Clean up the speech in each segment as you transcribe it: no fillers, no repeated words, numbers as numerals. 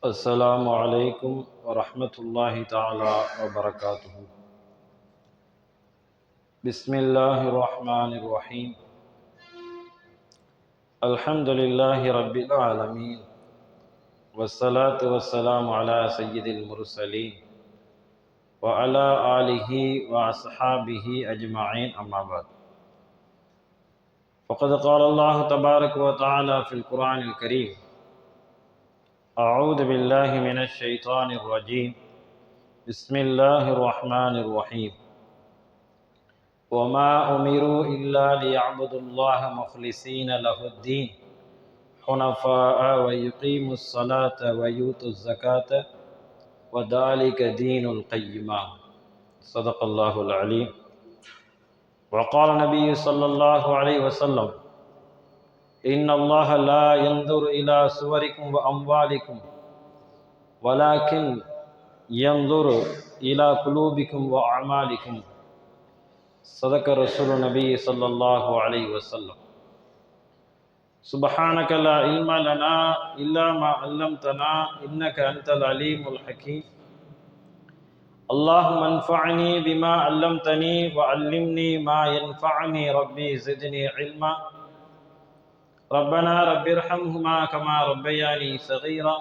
السلام عليكم ورحمة الله تعالى وبركاته. بسم الله الرحمن الرحيم. الحمد لله رب العالمين، والصلاة والسلام على سيد المرسلين وعلى آله وأصحابه أجمعين، أما بعد. فقد قال الله تبارك وتعالى في القرآن الكريم: أعوذ بالله من الشيطان الرجيم، بسم الله الرحمن الرحيم. وما أمروا إلا ليعبدوا الله مخلصين له الدين حنفاء ويقيموا الصلاة ويؤتوا الزكاة وذلك دين القيمة. صدق الله العليم. وقال النبي صلى الله عليه وسلم: إن الله لا ينظر إلى صوركم وأموالكم ولكن ينظر إلى قلوبكم وأعمالكم. صدق رسول النبي صلى الله عليه وسلم. سبحانك لا علم لنا إلا ما علمتنا إنك أنت العليم الحكيم. اللهم انفعني بما علمتني وعلمني ما ينفعني ربي زدني علما. ربنا رب ارحمهما كما ربياني صغيرا.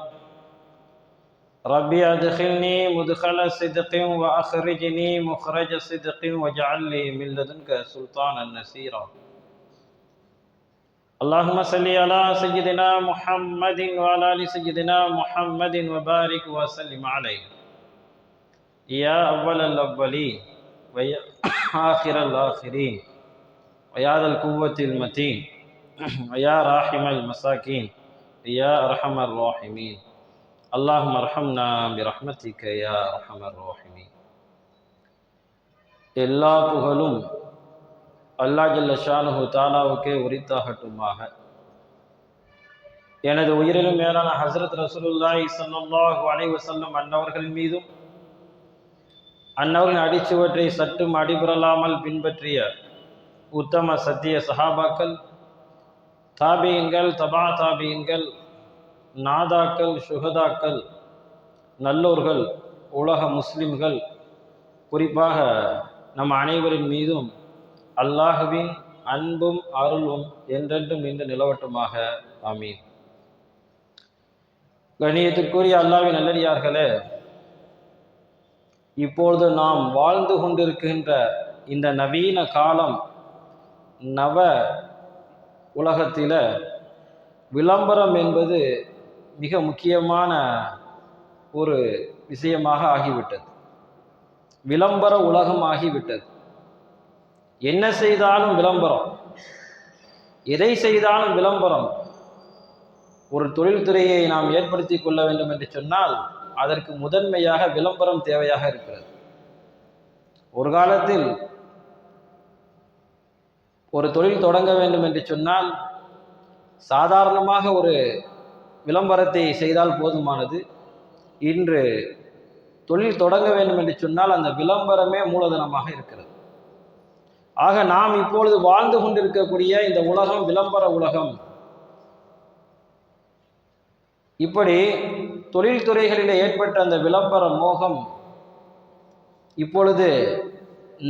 ربي أدخلني مدخل صدق وأخرجني مخرج صدق واجعل لي من لدنك سلطانا نصيرا. اللهم صل على سيدنا محمد وعلى آل سيدنا محمد وبارك وسلم عليه يا أول الأولين ويا آخر الآخرين ويا ذا القوة المتين ويا راحم المساكين يا أرحم الراحمين. اللهم ارحمنا برحمتك يا أرحم الراحمين. எல்லா புகழும் அல்லாஹ் ஜல்ல ஷானுஹு தஆலாவுக்கே உரித்தாகட்டுமாக. எனது உயிரிலும் மேலான ஹஸ்ரத் ரசூலுல்லாஹி ஸல்லல்லாஹு அலைஹி வஸல்லம் அன்னவர்கள் மீதும் அன்னவர்களின் அடிச்சுவற்றை சற்றும் அடிபுறலாமல் பின்பற்றிய உத்தம சத்திய சஹாபாக்கள், தாபியங்கள், தபா தாபியங்கள், நாதாக்கள், சுகதாக்கள், நல்லோர்கள், உலக முஸ்லிம்கள், குறிப்பாக நம் அனைவரின் மீதும் அல்லாஹுவின் அன்பும் அருளும் என்றென்றும் நின்று நிலவட்டுமாக. ஆமீன். கண்ணியத்திற்குரிய அல்லாஹ்வின் நல்லடியார்களே, இப்பொழுது நாம் வாழ்ந்து கொண்டிருக்கின்ற இந்த நவீன காலம், நவ உலகத்தில் விளம்பரம் என்பது மிக முக்கியமான ஒரு விஷயமாக ஆகிவிட்டது. விளம்பர உலகம் ஆகிவிட்டது. என்ன செய்தாலும் விளம்பரம், எதை செய்தாலும் விளம்பரம். ஒரு தொழில்துறையை நாம் ஏற்படுத்தி கொள்ள வேண்டும் என்று சொன்னால் அதற்கு முதன்மையாக விளம்பரம் தேவையாக இருக்கிறது. ஒரு காலத்தில் ஒரு தொழில் தொடங்க வேண்டும் என்று சொன்னால் சாதாரணமாக ஒரு விளம்பரத்தை செய்தால் போதுமானது. இன்று தொழில் தொடங்க வேண்டும் என்று சொன்னால் அந்த விளம்பரமே மூலதனமாக இருக்கிறது. ஆக நாம் இப்பொழுது வாழ்ந்து கொண்டிருக்கக்கூடிய இந்த உலகம் விளம்பர உலகம். இப்படி தொழில்துறைகளில் ஏற்பட்ட அந்த விளம்பர மோகம் இப்பொழுது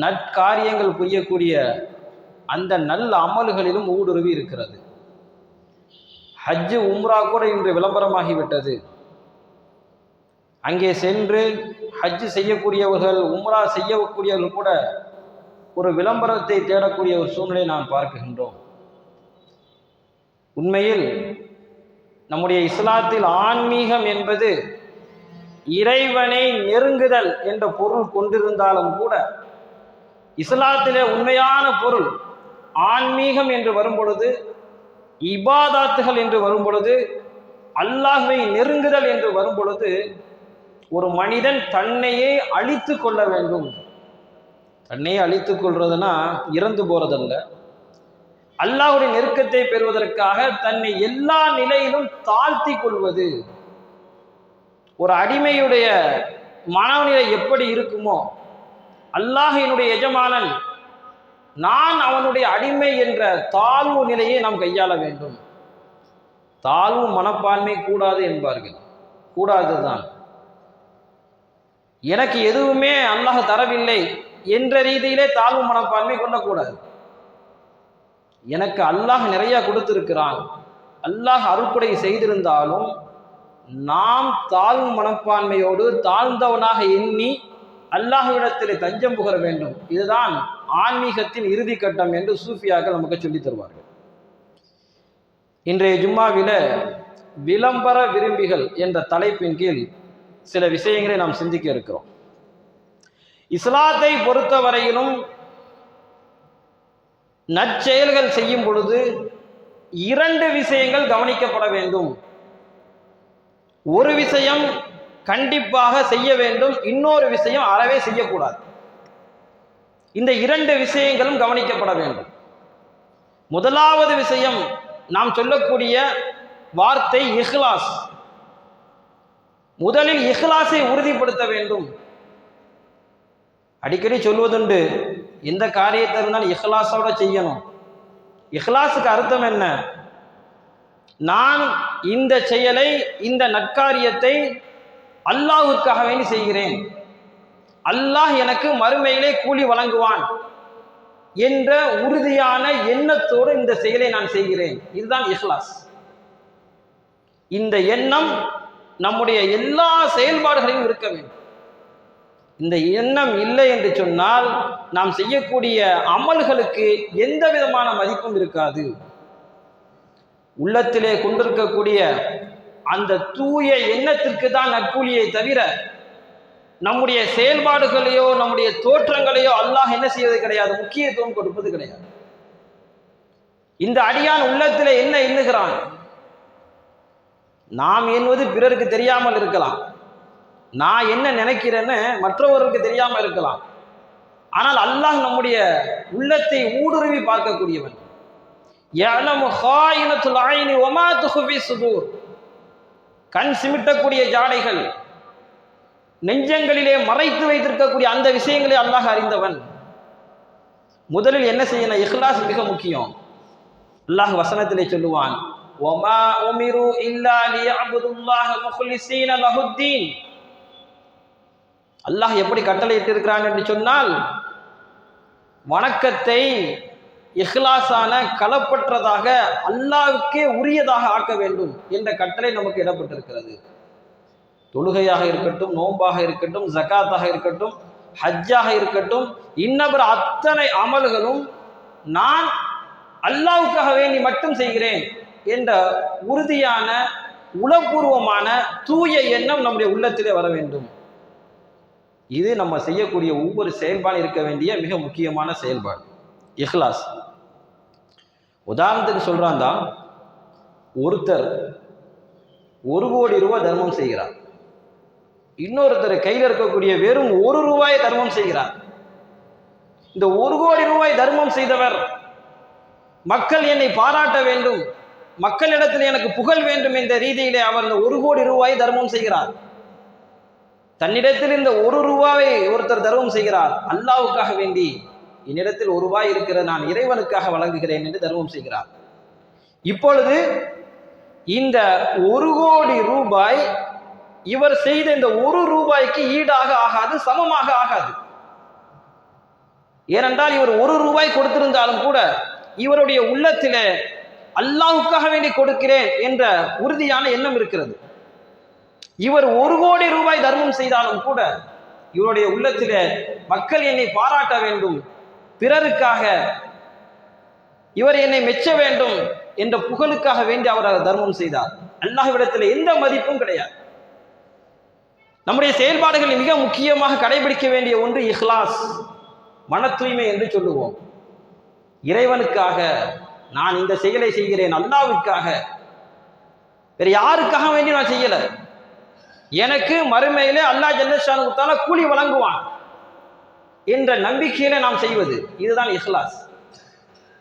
நற்காரியங்கள் புரியக்கூடிய அந்த நல்ல அமல்களிலும் ஊடுருவி இருக்கிறது. ஹஜ்ஜு உம்ரா கூட இன்று விளம்பரமாகிவிட்டது. அங்கே சென்று ஹஜ்ஜு செய்யக்கூடியவர்கள், உம்ரா செய்யக்கூடியவர்கள் கூட ஒரு விளம்பரத்தை தேடக்கூடிய ஒரு சூழ்நிலையை நாம் பார்க்கின்றோம். உண்மையில் நம்முடைய இஸ்லாத்தில் ஆன்மீகம் என்பது இறைவனை நெருங்குதல் என்ற பொருள் கொண்டிருந்தாலும் கூட, இஸ்லாத்திலே உண்மையான பொருள் ஆன்மீகம் என்று வரும் பொழுது, இபாதாத்துகள் என்று வரும் பொழுது, அல்லாஹ்வை நெருங்குதல் என்று வரும் பொழுது, ஒரு மனிதன் தன்னையே அழித்து கொள்ள வேண்டும். தன்னையே அழித்துக் கொள்றதுன்னா இறந்து போறதல்ல. அல்லாஹ்வுடைய நெருக்கத்தை பெறுவதற்காக தன்னை எல்லா நிலையிலும் தாழ்த்தி கொள்வது. ஒரு அடிமையுடைய மனநிலை எப்படி இருக்குமோ, அல்லாஹ்வினுடைய எஜமானன் நான் அவனுடைய அடிமை என்ற தாழ்வு நிலையை நாம் கையாள வேண்டும். தாழ்வு மனப்பான்மை கூடாது என்பார்கள். கூடாதுதான். எனக்கு எதுவுமே அல்லாஹ் தரவில்லை என்ற ரீதியிலே தாழ்வு மனப்பான்மை கொள்ளக்கூடாது. எனக்கு அல்லாஹ் நிறைய கொடுத்திருக்கிறான், அல்லாஹ் அருள்கொடை செய்திருந்தாலும் நாம் தாழ்வு மனப்பான்மையோடு தாழ்ந்தவனாக எண்ணி அல்லாஹ்விடத்தில் தஞ்சம் புகர வேண்டும். இதுதான் ஆன்மீகத்தின் இறுதி கட்டம் என்று சூஃபியாக்கள் நமக்கு சொல்லித் தருவார்கள். இன்றைய ஜும்மாவில விளம்பர விரும்பிகள் என்ற தலைப்பின் கீழ் சில விஷயங்களை நாம் சிந்திக்க இருக்கிறோம். இஸ்லாத்தை பொறுத்தவரையிலும் நற்செயல்கள் செய்யும் பொழுது 2 விஷயங்கள் கவனிக்கப்பட வேண்டும். ஒரு விஷயம் கண்டிப்பாக செய்ய வேண்டும், இன்னொரு விஷயம் அறவே செய்யக்கூடாது. இந்த 2 விஷயங்களும் கவனிக்கப்பட வேண்டும். முதலாவது விஷயம் நாம் சொல்லக்கூடிய வார்த்தை இஹ்லாஸ். முதலில் இஹ்லாஸை உறுதிப்படுத்த வேண்டும். அடிக்கடி சொல்வதுண்டு, எந்த காரியத்தை இருந்தாலும் இஹ்லாஸோட செய்யணும். இஹ்லாஸுக்கு அர்த்தம் என்ன? நான் இந்த செயலை, இந்த நற்காரியத்தை அல்லாஹ்வுக்காக வேண்டி செய்கிறேன், அல்லாஹ் எனக்கு மறுமையிலே கூலி வழங்குவான் என்ற உறுதியான எண்ணத்தோடு இந்த செயலை நான் செய்கிறேன். இதுதான் இஹ்லாஸ். இந்த எண்ணம் நம்முடைய எல்லா செயல்பாடுகளையும் இருக்க வேண்டும். இந்த எண்ணம் இல்லை என்று சொன்னால் நாம் செய்யக்கூடிய அமல்களுக்கு எந்த விதமான மதிப்பும் இருக்காது. உள்ளத்திலே கொண்டிருக்கக்கூடிய அந்த தூய எண்ணத்திற்கு தான் நற்கூலியை தவிர நம்முடைய செயல்பாடுகளையோ நம்முடைய தோற்றங்களையோ அல்லாஹ் என்ன செய்வது கிடையாது, முக்கியத்துவம் கொடுப்பது கிடையாது. இந்த அடியான் உள்ளத்திலே என்ன எண்ணுகிறான்? நாம் எண்ணுவது பிறருக்கு தெரியாமல் இருக்கலாம், நான் என்ன நினைக்கிறேன்னு மற்றவருக்கு தெரியாமல் இருக்கலாம். ஆனால் அல்லாஹ் நம்முடைய உள்ளத்தை ஊடுருவி பார்க்கக்கூடியவன். யஅலமு ஹாயினத்துல் ஐனி வமா துஃபி சுதூர். கண் சிமிட்டக்கூடிய ஜாடைகள், நெஞ்சங்களிலே மறைத்து வைத்திருக்கக்கூடிய அந்த விஷயங்களை அல்லாஹ் அறிந்தவன். முதலில் என்ன செய்யணும்? இஹ்லாஸ் மிக முக்கியம். அல்லாஹ் வசனத்திலே சொல்லுவான், வமா உமிரு இல்லா லியஅபுதுல்லாஹ முக்லிஸீன லஹுத்தீன். அல்லாஹ் எப்படி கட்டளையிட்டு இருக்கிறான் என்று சொன்னால், வணக்கத்தை இஹ்லாஸான களப்பற்றதாக அல்லாஹ்வுக்கே உரியதாக ஆக்க வேண்டும் என்ற கட்டளை நமக்கு இடப்பட்டிருக்கிறது. தொழுகையாக இருக்கட்டும், நோன்பாக இருக்கட்டும், ஜகாத்தாக இருக்கட்டும், ஹஜ்ஜாக இருக்கட்டும், இன்னபிற அத்தனை அமல்களும் நான் அல்லாஹ்வுக்காக வேண்டி மட்டும் செய்கிறேன் என்ற உறுதியான உளப்பூர்வமான தூய எண்ணம் நம்முடைய உள்ளத்திலே வர வேண்டும். இது நம்ம செய்யக்கூடிய ஒவ்வொரு செயல்பாடு இருக்க வேண்டிய மிக முக்கியமான செயல்பாடு இஹ்லாஸ். உதாரணத்துக்கு சொல்றான் தான், ஒருத்தர் 1 கோடி ரூபாய் தர்மம் செய்கிறார், இன்னொருத்தர் கையில் இருக்கக்கூடிய வெறும் 1 ரூபாய் தர்மம் செய்கிறார். இந்த 1 கோடி ரூபாய் தர்மம் செய்தவர் மக்கள் என்னை பாராட்ட வேண்டும், மக்களிடத்தில் எனக்கு புகழ் வேண்டும் என்ற ரீதியிலே அவர் இந்த 1 கோடி ரூபாய் தர்மம் செய்கிறார். தன்னிடத்தில் இந்த 1 ரூபாயை ஒருத்தர் தர்மம் செய்கிறார், அல்லாஹ்வுக்காக வேண்டி என்னிடத்தில் 1 ரூபாய் இருக்கிறது, நான் இறைவனுக்காக வழங்குகிறேன் என்று தர்மம் செய்கிறார். இப்பொழுது இந்த 1 கோடி ரூபாய் இவர் செய்த இந்த 1 ரூபாய்க்கு ஈடாக ஆகாது, சமமாக ஆகாது. ஏனென்றால் இவர் 1 ரூபாய் கொடுத்திருந்தாலும் கூட இவருடைய உள்ளத்திலே அல்லாஹ்வுக்காக வேண்டி கொடுக்கிறேன் என்ற உறுதியான எண்ணம் இருக்கிறது. இவர் 1 கோடி ரூபாய் தர்மம் செய்தாலும் கூட இவருடைய உள்ளத்திலே மக்கள் என்னை பாராட்ட வேண்டும், பிறருக்காக இவர் என்னை மெச்ச வேண்டும் என்ற புகழுக்காக வேண்டி அவர் தர்மம் செய்தார். அல்லாஹ்விடத்தில் எந்த மதிப்பும் கிடையாது. நம்முடைய செயல்பாடுகளில் மிக முக்கியமாக கடைபிடிக்க வேண்டிய ஒன்று இஹ்லாஸ், மன தூய்மை என்று சொல்லுவோம். இறைவனுக்காக நான் இந்த செயலை செய்கிறேன், அல்லாஹ்வுக்காக, வேற யாருக்காக வேண்டி நான் செய்யல, எனக்கு மறுமையிலே அல்லாஹ் ஜல்லஷானஹு தஆலா கூலி வழங்குவான் என்ற நம்பிக்கையில நாம் செய்வது, இதுதான் இஹ்லாஸ்.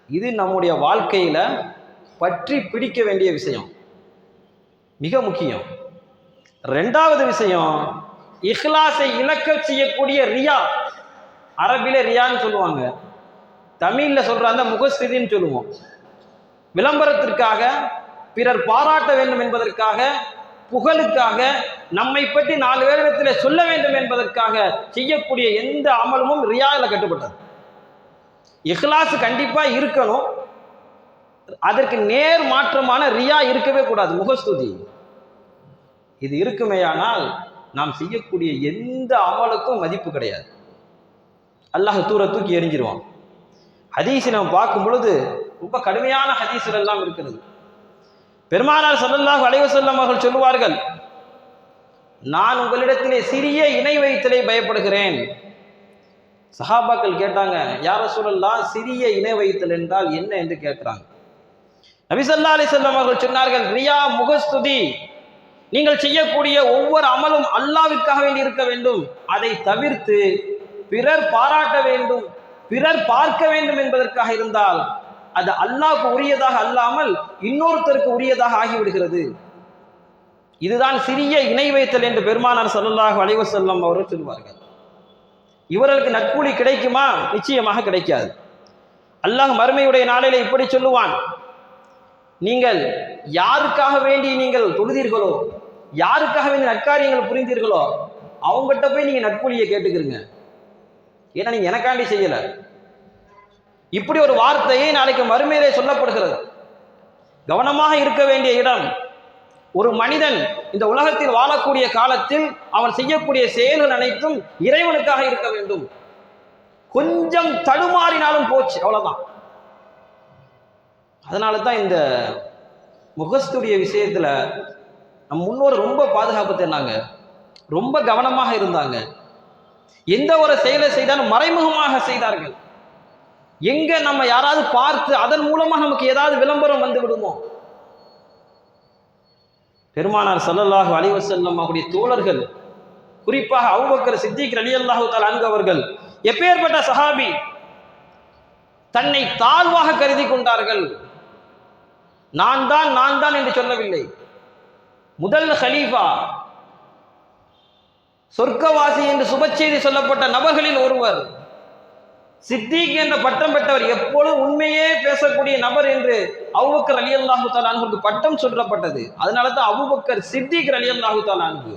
இது நம்முடைய வாழ்க்கையில பற்றி பிடிக்க வேண்டிய விஷயம், மிக முக்கியம். 2வது விஷயம், இஹ்லாஸை இழக்க செய்யக்கூடிய ரியா. அரபில ரியான்னு சொல்லுவாங்க, தமிழ்ல சொல்றாங்க முகஸ்திதின்னு சொல்லுவோம். விளம்பரத்திற்காக, பிறர் பாராட்ட வேண்டும் என்பதற்காக, புகழுக்காக நம்மை பற்றி 4 பேரிடத்தில் சொல்ல வேண்டும் என்பதற்காக செய்யக்கூடிய எந்த அமலும் ரியாவில் கட்டுப்பட்டது. இஹ்லாஸ் கண்டிப்பா இருக்கணும். அதற்கு நேர் மாற்றமான ரியா இருக்கவே கூடாது. முகஸ்துதி இது இருக்குமேயானால் நாம் செய்யக்கூடிய எந்த அமலுக்கும் மதிப்பு கிடையாது. அல்லாஹ் தூக்கி எறிஞ்சிருவான். ஹதீஸை நாம் பார்க்கும் பொழுது ரொம்ப கடுமையான ஹதீஸ்கள் எல்லாம் இருக்கிறது. பெருமானார் ஸல்லல்லாஹு அலைஹி வஸல்லம் அவர்கள் சொல்லுவார்கள், நான் உங்களிடத்திலே சிறிய இணை வைத்தலை பயப்படுகிறேன். சஹாபாக்கள் கேட்டாங்க, யா ரசூலல்லாஹ், சிறிய இணை வைத்தல் என்றால் என்ன என்று கேட்கிறாங்க. நபி ஸல்லல்லாஹு அலைஹி வஸல்லம் அவர்கள் சொன்னார்கள், ரியா முகஸ்துதி. நீங்கள் செய்யக்கூடிய ஒவ்வொரு அமலும் அல்லாஹ்விற்காக வேண்டி இருக்க வேண்டும். அதை தவிர்த்து பிறர் பாராட்ட வேண்டும், பிறர் பார்க்க வேண்டும் என்பதற்காக இருந்தால் அது அல்லாஹ்வுக்கு உரியதாக அல்லாமல் இன்னொருத்தருக்கு உரியதாக ஆகிவிடுகிறது. இதுதான் சிறிய இணை வைத்தல் என்று பெருமானார் ஸல்லல்லாஹு அலைஹி வஸல்லம் அவர்கள் சொல்வார்கள். இவர்களுக்கு நற்கூலி கிடைக்குமா? நிச்சயமாக கிடைக்காது. அல்லாஹ் மறுமையுடைய நாளிலே இப்படி சொல்லுவான், நீங்கள் யாருக்காக வேண்டி நீங்கள் தொழுதீர்களோ, யாருக்காக வேண்டி நற்காரியங்கள் புரிந்தீர்களோ அவங்ககிட்ட போய் நீங்க நற்கூலியை கேட்டுக்கிறீங்க. ஏன்னா நீங்க எனக்காண்டி செய்யல. இப்படி ஒரு வார்த்தையை நாளைக்கு மறுமையிலே சொல்லப்படுகிறது. கவனமாக இருக்க வேண்டிய இடம். ஒரு மனிதன் இந்த உலகத்தில் வாழக்கூடிய காலத்தில் அவன் செய்யக்கூடிய செயல்கள் அனைத்தும் இறைவனுக்காக இருக்க வேண்டும். கொஞ்சம் தடுமாறினாலும் போச்சு, அவ்வளவுதான். அதனால தான் இந்த முகஸ்துடைய விஷயத்துல நம் முன்னோர் ரொம்ப பாதுகாப்பு தந்தாங்க, ரொம்ப கவனமாக இருந்தாங்க. எந்த ஒரு செயலை செய்தாலும் மறைமுகமாக செய்தார்கள். எங்க நம்ம யாராவது பார்த்து அதன் மூலமா நமக்கு ஏதாவது விளம்பரம் வந்து விடுமோ? பெருமானார் ஸல்லல்லாஹு அலைஹி வஸல்லம் அவருடைய தோழர்கள், குறிப்பாக அபூபக்கர் சித்திக் ரலியல்லாஹு தஆலா அன்ஹு அவர்கள் எப்பேற்பட்ட சஹாபி, தன்னை தாழ்வாக கருதி கொண்டார்கள். நான் தான் என்று சொல்லவில்லை. முதல் ஹலீஃபா, சொர்க்கவாசி என்று சுபச்செய்தி சொல்லப்பட்ட நபர்களில் ஒருவர், சித்திக் என்ற பட்டம் பெற்றவர், எப்பொழுதும் உண்மையே பேசக்கூடிய நபர் என்று அபூபக்கர் ரலியல்லாஹு தஆலா அன்ஹுக்கு பட்டம் சொல்லப்பட்டது. அதனால தான் அபூபக்கர் சித்திக் ரலியல்லாஹு தஆலா அன்ஹு.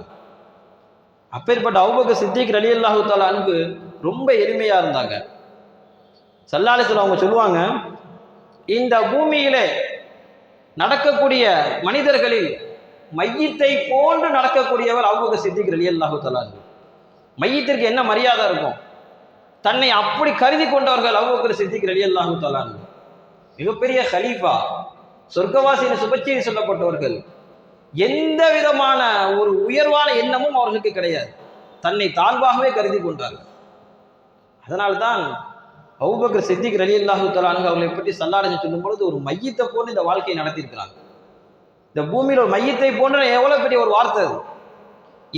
அப்பேற்பட்ட அபூபக்கர் சித்திக் ரலியல்லாஹு தஆலா அன்ஹு ரொம்ப எளிமையா இருந்தாங்க. ஸல்லல்லாஹு அலைஹி வஸல்லம் அவங்க சொல்லுவாங்க, இந்த பூமியிலே நடக்கக்கூடிய மனிதர்களில் மையத்தை போன்று நடக்கக்கூடியவர் அபூபக்கர் சித்திக் ரலியல்லாஹு தஆலா அன்ஹு. மையத்திற்கு என்ன மரியாதை இருக்கும்? தன்னை அப்படி கருதி கொண்டவர்கள் அபூபக்கர் சித்திக் ரலியல்லாஹு தஆலா அன்ஹு. மிகப்பெரிய கலீஃபா, சொர்க்கவாசியின் சுபச்செய்தி சொல்லப்பட்டவர்கள். எந்த விதமான ஒரு உயர்வான எண்ணமும் அவர்களுக்கு கிடையாது. தன்னை தாழ்வாகவே கருதி கொண்டார்கள். அதனால்தான் அபூபக்கர் சித்திக் ரலியல்லாஹு தஆலா அன்ஹு அவர்களை பற்றி ஸல்லல்லாஹு அலைஹி வஸல்லம் சொல்லும் பொழுது ஒரு மையத்தை போன்று இந்த வாழ்க்கையை நடத்தியிருக்கிறாங்க. இந்த பூமியில் ஒரு மையத்தை போன்ற எவ்வளவு பெரிய ஒரு வார்த்தை அது.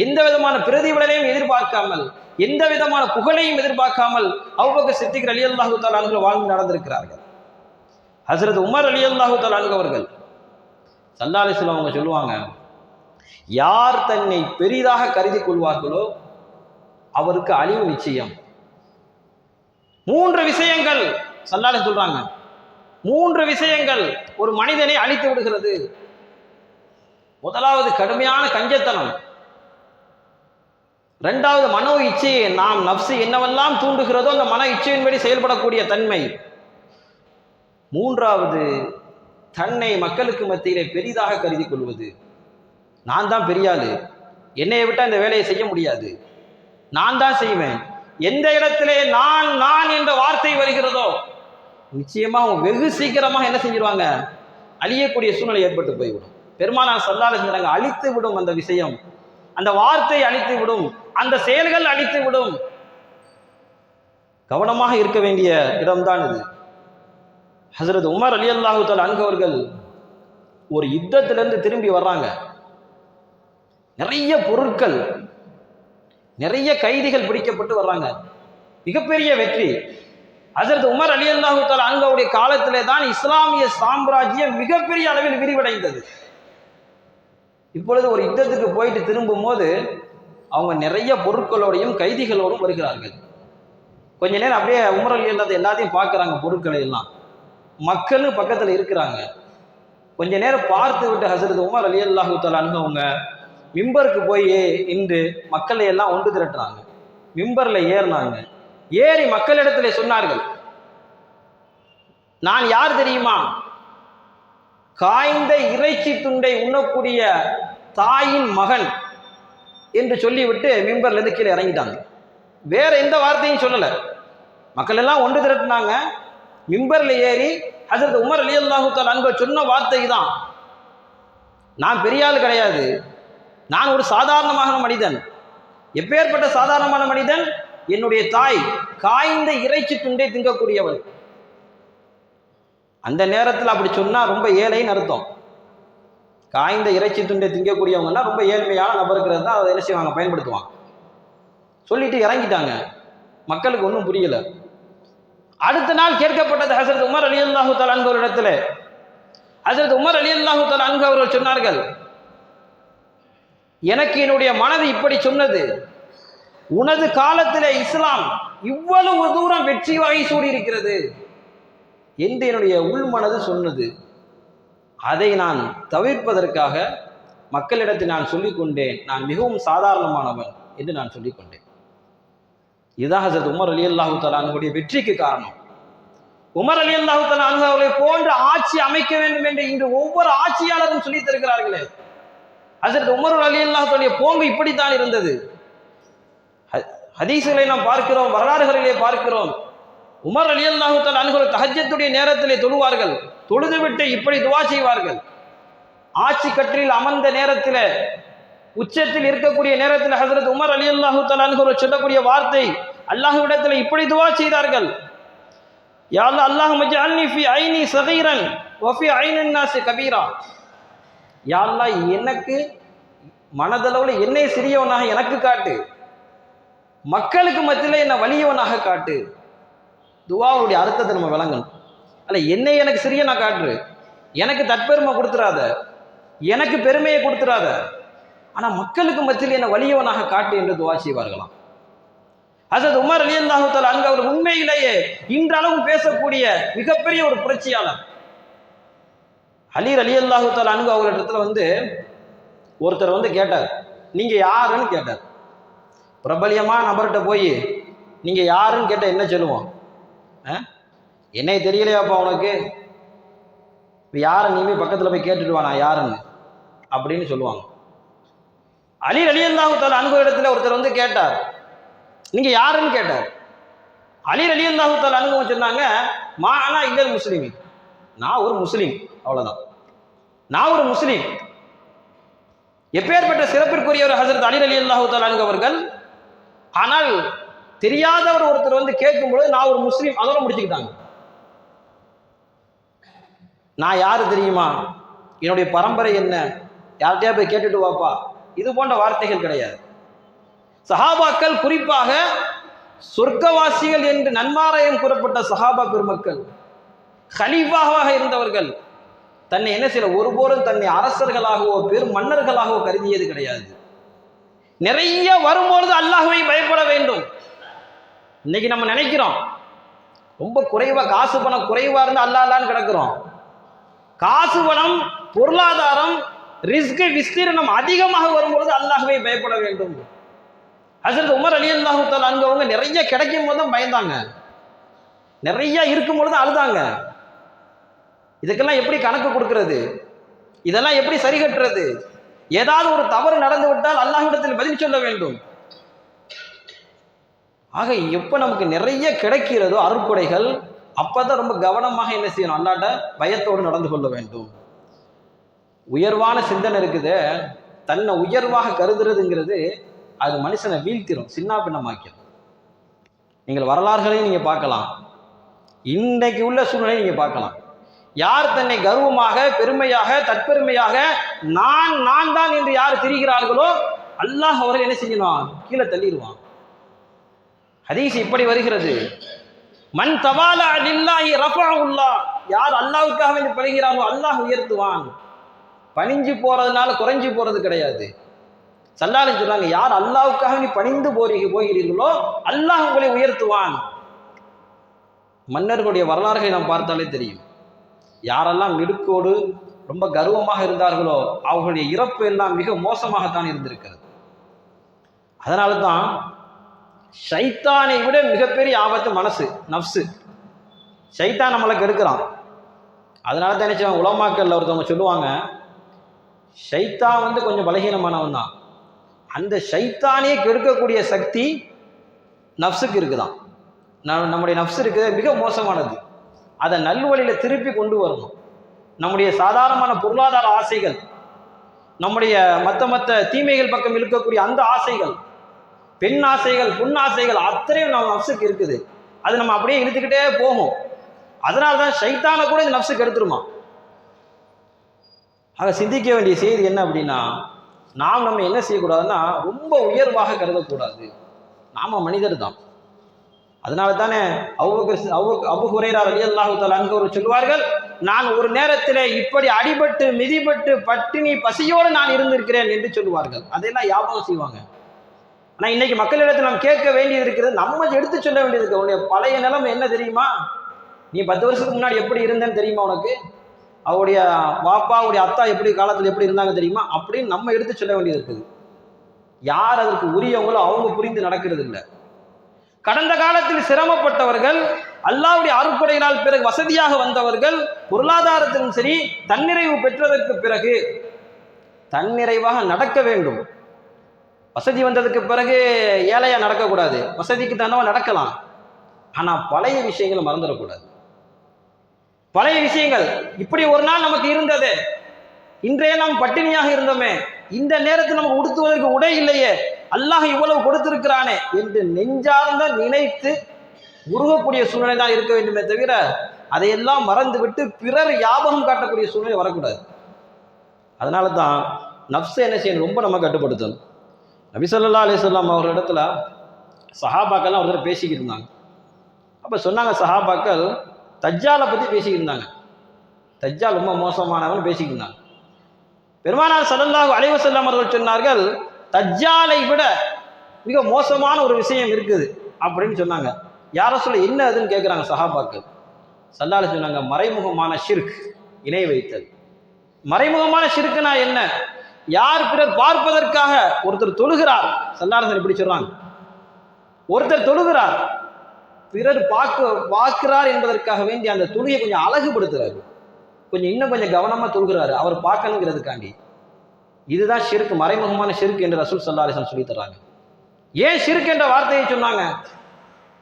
எந்த விதமான பிரதிபலனையும் எதிர்பார்க்காமல், எந்த விதமான புகழையும் எதிர்பார்க்காமல் அபூபக்கர் சித்திக் ரலியல்லாஹு தஆலா அன்ஹு வாழ்ந்து நடந்திருக்கிறார்கள். ஹஜ்ரத் உமர் ரலியல்லாஹு தஆலா அன்ஹு அவர்கள் ஸல்லல்லாஹு அலைஹி வஸல்லம் அவங்க சொல்லுவாங்க, யார் தன்னை பெரிதாக கருதி கொள்வார்களோ அவருக்கு அழிவு நிச்சயம். 3 விஷயங்கள் ஸல்லல்லாஹு அலைஹி சொல்றாங்க, 3 விஷயங்கள் ஒரு மனிதனை அழித்து விடுகிறது. முதலாவது கடுமையான கஞ்சத்தனம், இரண்டாவது மனோ இச்சையை, நாம் நப்சு என்னவெல்லாம் தூண்டுகிறதோ அந்த மன இச்சையின்படி செயல்படக்கூடிய தன்மை, மூன்றாவது தன்னை மக்களுக்கு மத்தியிலே பெரிதாக கருதி கொள்வது. நான் தான் பெரிய ஆளு, என்னையை விட்டா இந்த வேலையை செய்ய முடியாது, நான் தான் செய்வேன். எந்த இடத்திலே நான் என்ற வார்த்தை வருகிறதோ நிச்சயமா அவங்க வெகு சீக்கிரமாக என்ன செஞ்சிருவாங்க, அழியக்கூடிய சூழ்நிலை ஏற்பட்டு போய்விடும். பெருமானார் ஸல்லல்லாஹு அலைஹி வஸல்லம் அழித்து விடும் அந்த விஷயம், அந்த வார்த்தை அழித்து விடும், அந்த செயல்கள் அழித்து விடும். கவனமாக இருக்க வேண்டிய இடம்தான் இது. ஹஜ்ரத் உமர் ரலியல்லாஹு தஆலா அன்ஹு அவர்கள் ஒரு யுத்தத்திலிருந்து திரும்பி வர்றாங்க. நிறைய பொருட்கள், நிறைய கைதிகள் பிடிக்கப்பட்டு வர்றாங்க. மிகப்பெரிய வெற்றி. ஹஜ்ரத் உமர் ரலியல்லாஹு தஆலா அன்ஹு அவருடைய காலத்திலே தான் இஸ்லாமிய சாம்ராஜ்யம் மிகப்பெரிய அளவில் விரிவடைந்தது. இப்பொழுது ஒரு யுத்தத்துக்கு போயிட்டு திரும்பும் போது அவங்க நிறைய பொருட்களோடையும் கைதிகளோடும் வருகிறார்கள். கொஞ்ச நேரம் அப்படியே உமர் ரலியல்லாஹு எல்லாத்தையும் பார்க்குறாங்க, பொருட்களை எல்லாம். மக்களும் பக்கத்தில் இருக்கிறாங்க. கொஞ்ச நேரம் பார்த்து விட்டு ஹஜ்ரத் உமர் ரலியல்லாஹு தஆலா அன்ஹு அவங்க மிம்பருக்கு போய் இன்று மக்களை எல்லாம் ஒன்று திரட்டுறாங்க. மிம்பர்ல ஏறினாங்க. ஏறி மக்களிடத்துல சொன்னார்கள், நான் யார் தெரியுமா? காய்ந்த இறைச்சி துண்டை உண்ணக்கூடிய தாயின் மகன் என்று சொல்லிவிட்டு மிம்பர்ல இருந்து கீழே இறங்கிட்டாங்க. வேற எந்த வார்த்தையும் சொல்லல. மக்கள் எல்லாம் ஒன்று திரட்டினாங்க. மிம்பர்ல ஏறி ஹஜ்ரத் உமர் ரலியல்லாஹு தஆலா அன்ஹு சொன்ன வார்த்தை தான், நான் பெரிய ஆள் கிடையாது, நான் ஒரு சாதாரணமான மனிதன். எப்பேற்பட்ட சாதாரணமான மனிதன்? என்னுடைய தாய் காய்ந்த இறைச்சி துண்டை திங்கக்கூடியவள். அந்த நேரத்தில் அப்படி சொன்னா ரொம்ப ஏழைன்னு அர்த்தம். காய்ந்த இறைச்சி துண்டை திங்கக்கூடியவங்கன்னா ரொம்ப ஏழ்மையான நபருக்கிறது தான் அதை என்ன செய்வாங்க, பயன்படுத்துவாங்க. சொல்லிட்டு இறங்கிட்டாங்க. மக்களுக்கு ஒன்றும் புரியல. அடுத்த நாள் கேட்கப்பட்டது ஹஜ்ரத் உமர் ரலியல்லாஹு தஆலா அன்ஹு இடத்துல. ஹஜ்ரத் உமர் ரலியல்லாஹு தஆலா அன்ஹு அவர்கள் சொன்னார்கள், எனக்கு என்னுடைய மனது இப்படி சொன்னது, உனது காலத்திலே இஸ்லாம் இவ்வளவு தூரம் வெற்றி வாகை சூடி இருக்கிறது என்று என்னுடைய உள் மனது சொன்னது. அதை நான் தவிர்ப்பதற்காக மக்களிடத்தில் நான் சொல்லிக் கொண்டேன், நான் மிகவும் சாதாரணமானவன் என்று நான் சொல்லிக் கொண்டேன். இதுதான் ஹஜ்ரத் உமர் ரலியல்லாஹு தஆலா அன்ஹுடைய வெற்றிக்கு காரணம். உமர் ரலியல்லாஹு தஆலா அன்ஹு அவர்களை போன்ற ஆட்சி அமைக்க வேண்டும் என்று இன்று ஒவ்வொரு ஆட்சியாளரும் சொல்லித் தருகிறார்களே. ஹஜ்ரத் உமர் ரலியல்லாஹு தஆலா போங்கு இப்படித்தான் இருந்தது. ஹதீஸ்களை நாம் பார்க்கிறோம், வரலாறுகளிலே பார்க்கிறோம். உமர் ரலியல்லாஹு தஆலா அன்ஹு தஹஜ்ஜுடைய நேரத்திலே தொழுவார்கள். தொழுதுவிட்டு இப்படி துஆ செய்வார்கள். ஆட்சி கட்டிலில் அமர்ந்த நேரத்தில், உச்சத்தில் இருக்கக்கூடிய நேரத்தில் ஹஜ்ரத் உமர் ரலியல்லாஹு தஆலா அன்ஹு சொல்லக்கூடிய வார்த்தை, அல்லாஹ்விடத்தில் இப்படி துஆ செய்தார்கள், யா அல்லாஹ், அல்லாஹும்ம ஜஅல்னி ஃபீ ஐனி ஸகீரன் வ ஃபீ ஐனின் நாஸி கபீரா. யா அல்லாஹ், எனக்கு மனதளவில் என்னை சிறியவனாக எனக்கு காட்டு, மக்களுக்கு மத்தியில் என்னை வலியவனாக காட்டு. துஆவுடைய அர்த்தத்தை நம்ம விளங்கணும். அல்ல, என்னை எனக்கு சிறிய நான் காட்டுரு, எனக்கு தற்பெருமை கொடுத்துறாத, எனக்கு பெருமையை கொடுத்துறாத, ஆனா மக்களுக்கு மத்தியில் என்னை வலியவனாக காட்டு என்று துஆ செய்வார்களாம். ஹஜ்ரத் உமர் ரலியல்லாஹு தஆலா அன்ஹு அவர் உண்மையிலேயே இன்றளவும் பேசக்கூடிய மிகப்பெரிய ஒரு புரட்சியாளர். அலி ரலியல்லாஹு தஆலா அன்ஹு அவர்களிடத்துல ஒருத்தர் கேட்டார், நீங்க யாருன்னு கேட்டார். பிரபலியமா நபர்கிட்ட போய் நீங்க யாருன்னு கேட்ட என்ன சொல்லுவோம்? என்னை தெரியலையாப்பா உனக்கு, யாரை நீ பக்கத்துல போய் கேட்டுட்டு வா நான் யாருன்னு அப்படின்னு சொல்லுவாங்க. அலி ரலியல்லாஹு தஆலா அன்ஹு இடத்துல ஒருத்தர் கேட்டார், நீங்க யாருன்னு கேட்டார். அலி ரலியல்லாஹு தஆலா அன்ஹு சொன்னாங்க, மா அனா இல்லல் முஸ்லிமீன், நான் ஒரு முஸ்லீம், அவ்வளவுதான், நான் ஒரு முஸ்லீம். எப்பேற்பட்ட சிறப்பிற்குரியவர் ஹஜ்ரத் அலி ரலியல்லாஹு தஆலா அன்ஹு அவர்கள். ஆனால் தெரியாதவர் ஒருத்தர் கேட்கும்போது நான் ஒரு முஸ்லீம், அதோட முடிச்சுக்கிட்டாங்க. நான் யாரு தெரியுமா, என்னுடைய பரம்பரை என்ன, யார்கிட்டயா போய் கேட்டுட்டு வாப்பா, இது போன்ற வார்த்தைகள் கிடையாது. சஹாபாக்கள், குறிப்பாக சொர்க்கவாசிகள் என்று நன்மாராயம் கூறப்பட்ட சஹாபா பெருமக்கள், ஹலீஃபாவாக இருந்தவர்கள், தன்னை என்ன செய்ய ஒருபோதும் தன்னை அரசர்களாகவோ பெரும் மன்னர்களாகவோ கருதியது கிடையாது. நிறைய வரும்பொழுது அல்லாஹ்வை பயப்பட வேண்டும். இன்னைக்கு நம்ம நினைக்கிறோம் ரொம்ப குறைவா, காசு பணம் குறைவா இருந்து அல்லாஹ்லான்னு கிடக்கிறோம். காசு பணம், பொருளாதாரம், ரிஸ்க் விஸ்தீர்ணம் அதிகமாக வரும்பொழுது அல்லாஹ்வை பயப்பட வேண்டும். ஹஜ்ரத் உமர் ரலியல்லாஹு தஆலா அன்ஹு அவங்க நிறைய கிடைக்கும் போது தான் பயந்தாங்க, நிறைய இருக்கும் பொழுது அழுதாங்க. இதுக்கெல்லாம் எப்படி கணக்கு கொடுக்கிறது, இதெல்லாம் எப்படி சரி கட்டுறது? ஏதாவது ஒரு தவறு நடந்து விட்டால் அல்லாஹ்விடத்தில் பதில் சொல்ல வேண்டும். ஆக எப்ப நமக்கு நிறைய கிடைக்கிறதோ அருட்கொடைகள், அப்பதான் ரொம்ப கவனமாக என்ன செய்யணும், அல்லாஹ்ட்ட பயத்தோடு நடந்து கொள்ள வேண்டும். உயர்வான சிந்தனை இருக்குது, தன்னை உயர்வாக கருதுறதுங்கிறது அது மனுஷனை வீழ்த்திரும், சின்ன பின்னமாக்கிடும். நீங்கள் வரலாறுகளையும் நீங்க பார்க்கலாம், இன்றைக்கு உள்ள சூழ்நிலையை நீங்க பார்க்கலாம். யார் தன்னை கர்வமாக, பெருமையாக, தற்பெருமையாக நான் நான் தான் என்று யார் திரிகிறார்களோ அல்லாஹ் அவர்கள் என்ன செய்யணும், கீழே தள்ளிடுவான். ஹதீஸ் இப்படி வருகிறது, மன் தவாலா லில்லாஹி ரஃபஅஹுல்லாஹ், யார் அல்லாஹ்வுக்காக வேண்டி பணிகிறாரோ அல்லாஹ் உயர்த்துவான். பணிஞ்சு போறதுனால குறைஞ்சு போறது கிடையாது. ஸல்லல்லாஹு சொல்றாங்க, யார் அல்லாஹ்வுக்காக வேண்டி பணிந்து போகிறீர்களோ அல்லாஹ் உங்களை உயர்த்துவான். மன்னர்களுடைய வரலாறுகளை நாம் பார்த்தாலே தெரியும், யாரெல்லாம் மிடுக்கோடு ரொம்ப கர்வமாக இருந்தார்களோ அவர்களுடைய இறப்பு எல்லாம் மிக மோசமாகத்தான் இருந்திருக்கிறது. அதனால தான் ஷைத்தானை விட மிகப்பெரிய ஆபத்து மனசு, நஃப்ஸு. ஷைத்தான் நம்மளை கெடுக்கிறான். அதனால தான் நினைச்சவங்க உலமாக்கல்ல ஒருத்தவங்க சொல்லுவாங்க, ஷைத்தான் கொஞ்சம் பலகீனமானவன் தான், அந்த ஷைத்தானே கெடுக்கக்கூடிய சக்தி நஃப்ஸுக்கு இருக்குதான். நம்முடைய நஃப்ஸ் இருக்குது மிக மோசமானது. அதை நல்வழியில் திருப்பி கொண்டு வரணும். நம்முடைய சாதாரணமான பொருளாதார ஆசைகள், நம்முடைய மற்ற தீமைகள் பக்கம் இழுக்கக்கூடிய அந்த ஆசைகள், பெண் ஆசைகள், பொன் ஆசைகள் அத்தனையும் நம்ம நஃப்ஸுக்கு இருக்குது. அது நம்ம அப்படியே இழுத்துக்கிட்டே போகும். அதனால தான் ஷைத்தானை கூட இந்த நஃப்ஸுக்கு எடுத்துருமா. ஆக சிந்திக்க வேண்டிய செய்தி என்ன அப்படின்னா, நம்ம என்ன செய்யக்கூடாதுன்னா ரொம்ப உயர்வாக கருதக்கூடாது. நாம மனிதர் தான். அதனால தானே அபூ ஹுரைரா ரலியல்லாஹு தஆலா அன்ஹு சொல்வார்கள், நான் ஒரு நேரத்தில் இப்படி அடிபட்டு மிதிபட்டு பட்டினி பசியோடு நான் இருந்திருக்கிறேன் என்று சொல்லுவார்கள். அதையெல்லாம் ஞாபகம் செய்வாங்க. ஆனால் இன்னைக்கு மக்களிடத்தில் நாம் கேட்க வேண்டியது இருக்கிறது, நம்ம எடுத்து சொல்ல வேண்டியது இருக்கு. உன்னுடைய பழைய நிலைமை என்ன தெரியுமா? நீ 10 வருஷத்துக்கு முன்னாடி எப்படி இருந்தேன்னு தெரியுமா உனக்கு? அவருடைய பாப்பா, அவருடைய அத்தா எப்படி காலத்தில் எப்படி இருந்தாங்க தெரியுமா? அப்படின்னு நம்ம எடுத்து சொல்ல வேண்டியது இருக்குது. யார் அதற்கு உரியவங்களோ அவங்க புரிந்து நடக்கிறது இல்லை. கடந்த காலத்தில் சிரமப்பட்டவர்கள், அல்லாஹ்வுடைய அருட்கொடையினால் பிறகு வசதியாக வந்தவர்கள், பொருளாதாரத்திலும் சரி தன்னிறைவு பெற்றதற்கு பிறகு தன்னிறைவாக நடக்க வேண்டும். வசதி வந்ததுக்கு பிறகு ஏழையா நடக்கக்கூடாது. வசதிக்கு தானவா நடக்கலாம், ஆனால் பழைய விஷயங்களை மறந்துடக்கூடாது. பழைய விஷயங்கள், இப்படி ஒரு நாள் நமக்கு இருந்தது, இன்றைய நாம் பட்டினியாக இருந்தோமே, இந்த நேரத்தில் நமக்கு உடுத்துவதற்கு உடை இல்லையே, அல்லாஹ் இவ்வளவு கொடுத்திருக்கிறானே என்று நெஞ்சார்ந்த நினைத்து உருகக்கூடிய சூழ்நிலை தான் இருக்க வேண்டுமே தவிர அதையெல்லாம் மறந்து விட்டு பிறர் ஞாபகம் காட்டக்கூடிய சூழ்நிலை வரக்கூடாது. அதனால தான் நஃப்ஸை என்ன செய்யணும், ரொம்ப நம்ம கட்டுப்படுத்தணும். நபி ஸல்லல்லாஹு அலைஹி வஸல்லம் அவர்களிடத்துல சஹாபாக்கள்லாம் ஒரு தடவை பேசிக்கிட்டு இருந்தாங்க. அப்போ சொன்னாங்க, சஹாபாக்கள் தஜ்ஜாலை பற்றி பேசிக்கிட்டு இருந்தாங்க. தஜ்ஜால் ரொம்ப மோசமானவன் பேசிக்கிட்டு இருந்தாங்க. பெருமானார் ஸல்லல்லாஹு அலைஹி வஸல்லம் அவர்கள் சொன்னார்கள், தஜ்ஜாலை விட மிக மோசமான ஒரு விஷயம் இருக்குது அப்படின்னு சொன்னாங்க. யார சொல்ல, என்ன அதுன்னு கேட்குறாங்க சஹாபாக்கள். ஸல்லல்லாஹு அலைஹி சொன்னாங்க, மறைமுகமான ஷிர்க், இணை வைத்தல். மறைமுகமான ஷிர்க்குனா என்ன? யார் பிறர் பார்ப்பதற்காக ஒருத்தர் தொழுகிறார், ஸல்லல்லாஹு அலைஹி இப்படி சொல்றாங்க, ஒருத்தர் தொழுகிறார், பிறர் பார்க்கிறார் என்பதற்காக வேண்டி அந்த தொழுகையை கொஞ்சம் அழகுபடுத்துறாரு, இன்னும் கொஞ்சம் கவனமா தொழுகிறாரு, அவர் பார்க்கணுங்கிறதுக்காண்டி. இதுதான் ஷிர்க், மறைமுகமான ஷிர்க் என்று ரசூல் ஸல்லல்லாஹு அலைஹி வஸல்லம் சொல்லி தர்றாங்க. ஏன் ஷிர்க் என்ற வார்த்தையை சொன்னாங்க?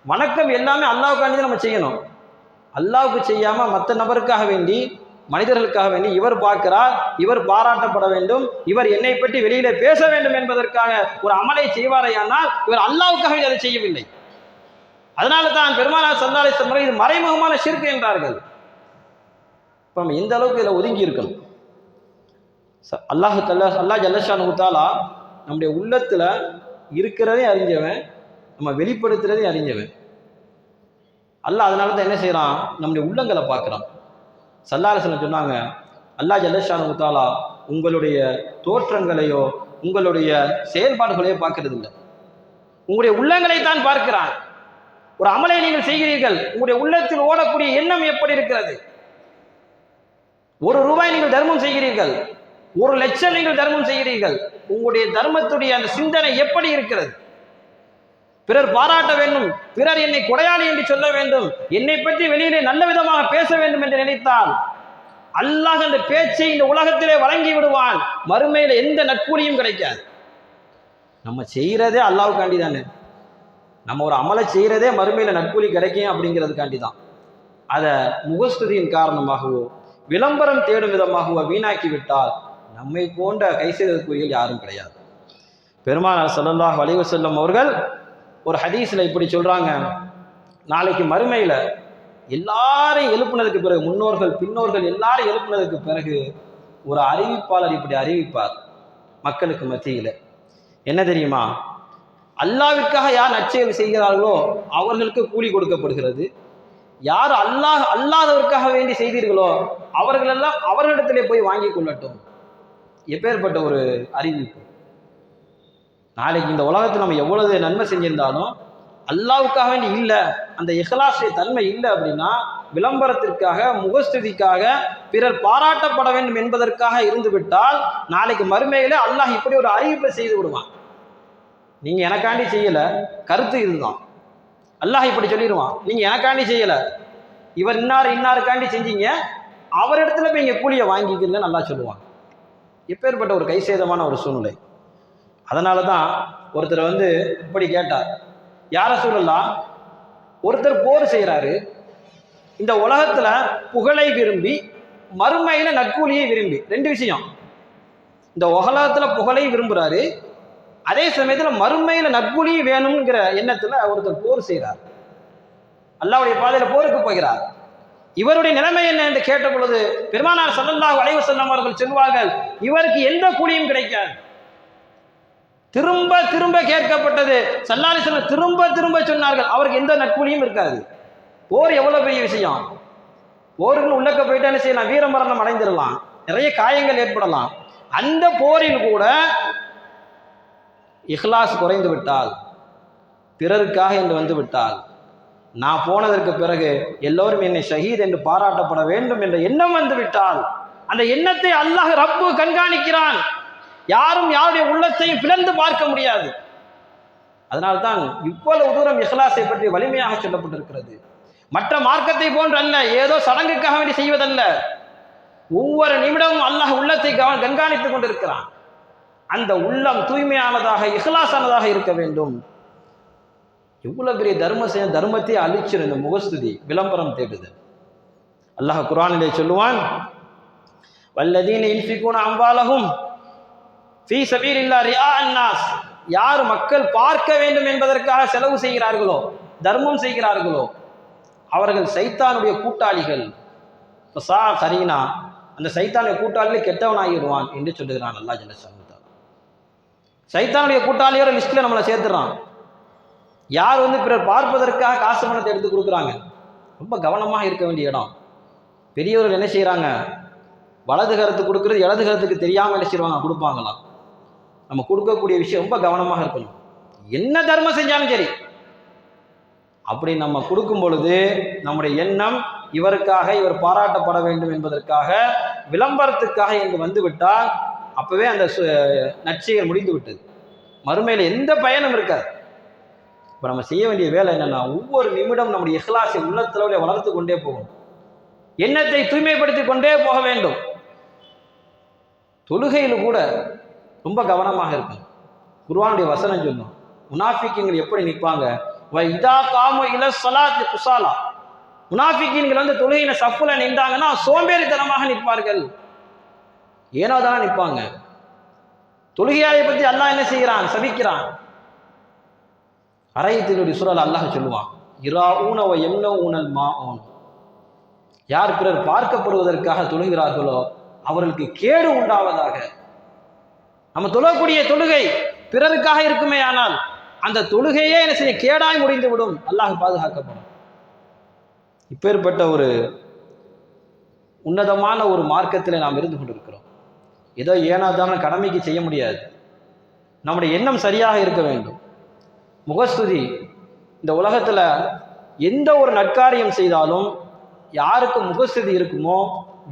வணக்கம் எல்லாமே அல்லாஹ்வுக்காண்டி நம்ம செய்யணும். அல்லாஹ்வுக்கு செய்யாம மற்ற நபருக்காக வேண்டி, மனிதர்களுக்காக வேண்டி, இவர் பார்க்கிறார், இவர் பாராட்டப்பட வேண்டும், இவர் என்னை பற்றி வெளியில பேச வேண்டும் என்பதற்காக ஒரு அமலை செய்வாரையானால் இவர் அல்லாஹ்வுக்காக அதை செய்யவில்லை. அதனால தான் பெருமானார் ஸல்லல்லாஹு அலைஹி வஸல்லம் இது மறைமுகமான ஷிர்க் என்றார்கள். இப்போ நம்ம எந்த அளவுக்கு இதில் ஒதுங்கி இருக்கணும். அல்லாஹ் ஜல்லஷானஹு தஆலா நம்முடைய உள்ளத்துல இருக்கிறதே அறிஞ்சவன், நம்ம வெளிப்படுத்துறதே அறிஞ்சவன். அல்லாஹ் அதனால தான் என்ன செய்யறான், நம்முடைய உள்ளங்களை பார்க்குறான். ஸல்லல்லாஹு அலைஹி வஸல்லம் சொன்னாங்க, அல்லாஹ் ஜல்லஷானஹு தஆலா உங்களுடைய தோற்றங்களையோ உங்களுடைய செயல்பாடுகளையோ பார்க்கறது இல்லை, உங்களுடைய உள்ளங்களை தான் பார்க்கிறான். ஒரு அமலை நீங்கள் செய்கிறீர்கள், உங்களுடைய உள்ளத்தில் ஓடக்கூடிய எண்ணம் எப்படி இருக்கிறது? 1 ரூபாய் நீங்கள் தர்மம் செய்கிறீர்கள், 1 லட்சம் நீங்கள் தர்மம் செய்கிறீர்கள், உங்களுடைய தர்மத்துடைய அந்த சிந்தனை எப்படி இருக்கிறது? பிறர் பாராட்ட வேண்டும், பிறர் என்னை கொடையாளி என்று சொல்ல வேண்டும், என்னை பற்றி வெளியிலே நல்ல விதமாக பேச வேண்டும் என்று நினைத்தால் அல்லாஹ் அந்த பேச்சை இந்த உலகத்திலே வழங்கி விடுவான். மறுமையில எந்த நற்கூலியும் கிடைக்காது. நம்ம செய்யறதே அல்லாஹ்வுக்காண்டி தானே. நம்ம ஒரு அமலை செய்யறதே மறுமையில நற்கூலி கிடைக்கும் அப்படிங்கிறதுக்காண்டி தான். அதை முகஸ்துதியின் காரணமாகவோ விளம்பரம் தேடும் விதமாகவோ வீணாக்கி விட்டால் நம்மை போன்ற கை செய்தற்குரியல் யாரும் கிடையாது. பெருமானார் ஸல்லல்லாஹு அலைஹி வஸல்லம் அவர்கள் ஒரு ஹதீஸ்ல இப்படி சொல்றாங்க, நாளைக்கு மறுமையில எல்லாரையும் எழுப்புனதுக்கு பிறகு, முன்னோர்கள் பின்னோர்கள் எல்லாரும் எழுப்புனதுக்கு பிறகு ஒரு அறிவிப்பாளர் இப்படி அறிவிப்பார் மக்களுக்கு மத்தியில. என்ன தெரியுமா? அல்லாஹ்விற்காக யார் நற்செயல் செய்கிறார்களோ அவர்களுக்கு கூலி கொடுக்கப்படுகிறது. யார் அல்லாதவருக்காக வேண்டி செய்தீர்களோ அவர்களெல்லாம் அவர்களிடத்திலே போய் வாங்கி கொள்ளட்டும். எப்பேற்பட்ட ஒரு அறிவிப்பு! நாளைக்கு இந்த உலகத்தில் நம்ம எவ்வளவு நன்மை செஞ்சிருந்தாலும் அல்லாஹ்வுக்காக வேண்டி இல்லை, அந்த இஹ்லாஸுடைய தன்மை இல்லை அப்படின்னா விளம்பரத்திற்காக, முகஸ்துதிக்காக, பிறர் பாராட்டப்பட வேண்டும் என்பதற்காக இருந்து விட்டால் நாளைக்கு மறுமையில அல்லாஹ் இப்படி ஒரு அறிவிப்பை செய்து விடுவான். நீங்க எனக்காண்டி செய்யல, கருத்து இதுதான். அல்லாஹ் இப்படி சொல்லிடுவான், நீங்க எனக்காண்டி செய்யல, இவர் இன்னாருக்காண்டி செஞ்சீங்க, அவரிடத்துல போய் இங்க கூலியை வாங்கிக்கிறீங்க நல்லா சொல்லுவான். எப்பேற்பட்ட ஒரு கைசேதமான ஒரு சூழ்நிலை. அதனால தான் ஒருத்தர் இப்படி கேட்டார், யார சூழல்லாம் ஒருத்தர் போர் செய்கிறாரு, இந்த உலகத்துல புகழை விரும்பி மறுமையில நற்கூலியை விரும்பி, ரெண்டு விஷயம். இந்த உலகத்துல புகழை விரும்புறாரு, அதே சமயத்துல மறுமையில நற்கூலியை வேணுங்கிற எண்ணத்துல ஒருத்தர் போர் செய்கிறார், அல்லாஹ்வுடைய பாதையில போருக்கு போகிறார். இவருடைய நிலைமை என்ன என்று கேட்ட பொழுது பெருமானார் ஸல்லல்லாஹு அலைஹி வஸல்லம் அவர்கள் சொல்வார்கள், இவருக்கு எந்த கூலியும் கிடைக்காது. திரும்ப திரும்ப கேட்கப்பட்டது, ஸல்லல்லாஹு அலைஹி வஸல்லம் திரும்ப திரும்ப சொன்னார்கள், அவருக்கு எந்த நற்கூலியும் இருக்காது. போர் எவ்வளவு பெரிய விஷயம். போருக்கு உள்ளக்க போயிட்டு என்ன செய்யலாம், வீரமரணம் அடைந்திடலாம், நிறைய காயங்கள் ஏற்படலாம். அந்த போரில் கூட இஹ்லாஸ் குறைந்து விட்டால், பிறருக்காக என்று விட்டால், நான் போனதற்கு பிறகு எல்லோரும் என்னை ஷஹீத் என்று பாராட்டப்பட வேண்டும் என்ற எண்ணம் விட்டால், அந்த எண்ணத்தை அல்லாஹ் ரப்பு கண்காணிக்கிறான். யாரும் யாருடைய உள்ளத்தையும் பிளந்து பார்க்க முடியாது. அதனால்தான் இவ்வளவு தூரம் இஹ்லாஸை பற்றி வலிமையாக சொல்லப்பட்டிருக்கிறது. மற்ற மார்க்கத்தை போன்று அல்ல, ஏதோ சடங்குக்காக வேண்டி செய்வதல்ல. ஒவ்வொரு நிமிடமும் அல்லாஹ் உள்ளத்தை கண்காணித்துக் கொண்டிருக்கிறான். அந்த உள்ளம் தூய்மையானதாக, இஹ்லாஸானதாக இருக்க வேண்டும். எவ்வளவு பெரிய தர்மத்தை அழிச்சிரு இந்த முகஸ்துதி, விளம்பரம் தேடுது. அல்லாஹ் குர்ஆனிலே சொல்லுவான், வல்லதீன யுன்ஃபிகூன அம்வாலஹும் ஃபீ ஸபீலில்லாஹ் ரிஆ அன்னாஸ், யார் மக்கள் பார்க்க வேண்டும் என்பதற்காக செலவு செய்கிறார்களோ, தர்மம் செய்கிறார்களோ, அவர்கள் சைத்தானுடைய கூட்டாளிகள். ஃபஸா கரீனா, அந்த சைத்தானுடைய கூட்டாளிகள் கெட்டவனாகிடுவான் என்று சொல்லுகிறான் அல்லாஹ் ஜல்ல ஷானஹு. சைத்தானுடைய கூட்டாளியோட லிஸ்ட்ல நம்மளை சேர்த்துறான். யார் பிறர் பார்ப்பதற்காக காசு பணத்தை எடுத்து கொடுக்குறாங்க, ரொம்ப கவனமாக இருக்க வேண்டிய இடம். பெரியவர்கள் என்ன செய்யறாங்க, வலது கருத்து கொடுக்கறது இடது கருத்துக்கு தெரியாம என்ன செய்வாங்க, கொடுப்பாங்களாம். நம்ம கொடுக்கக்கூடிய விஷயம் ரொம்ப கவனமாக இருக்கணும். என்ன தர்மம் செஞ்சாலும் சரி, அப்படி நம்ம கொடுக்கும் பொழுது நம்முடைய எண்ணம் இவருக்காக, இவர் பாராட்டப்பட வேண்டும் என்பதற்காக, விளம்பரத்துக்காக என்று விட்டால் அப்பவே அந்த நற்செயல் முடிந்து விட்டது. மறுமையில எந்த பயனும் இருக்காது. இப்போ நம்ம செய்ய வேண்டிய வேலை என்னன்னா, ஒவ்வொரு நிமிடம் நம்முடைய இஹ்லாஸை உள்ளத்தளவில் வளர்த்து கொண்டே போகணும், எண்ணத்தை தூய்மைப்படுத்தி கொண்டே போக வேண்டும். தொழுகையில் கூட ரொம்ப கவனமாக இருக்கும். குர்ஆனுடைய வசனம் சொல்லும், முனாஃபிக்கீன்கள் எப்படி நிற்பாங்க, இதா காமு இல ஸலாத்தி குஸாலா, முனாஃபிக்கீன்கள் தொழுகையின சஃப்ல நின்றாங்கன்னா சோம்பேறித்தனமாக நிற்பார்கள், ஏனோ தானே நிற்பாங்க. தொழுகையாளை பற்றி அல்லாஹ் என்ன செய்கிறான், சபிக்கிறான். அரையத்தினுடைய சூழல் அல்லாஹ் சொல்லுவான், இராஊன வ யம்னஊனல் மாஊன், யார் பிறர் பார்க்கப்படுவதற்காக தொழுகிறார்களோ அவர்களுக்கு கேடு உண்டாவதாக. நம்ம தொழக்கூடிய தொழுகை பிறருக்காக இருக்குமே, ஆனால் அந்த தொழுகையே என்ன செய்ய கேடாய் முடிந்து விடும், அல்லாஹ் பாதுகாக்கப்படும். இப்பேற்பட்ட ஒரு உன்னதமான ஒரு மார்க்கத்தில் நாம் இருந்து கொண்டிருக்கிறோம். ஏதோ ஏனாதான கடமைக்கு செய்ய முடியாது. நம்முடைய எண்ணம் சரியாக இருக்க வேண்டும். முகஸ்துதி, இந்த உலகத்துல எந்த ஒரு நற்காரியம் செய்தாலும் யாருக்கு முகஸ்துதி இருக்குமோ,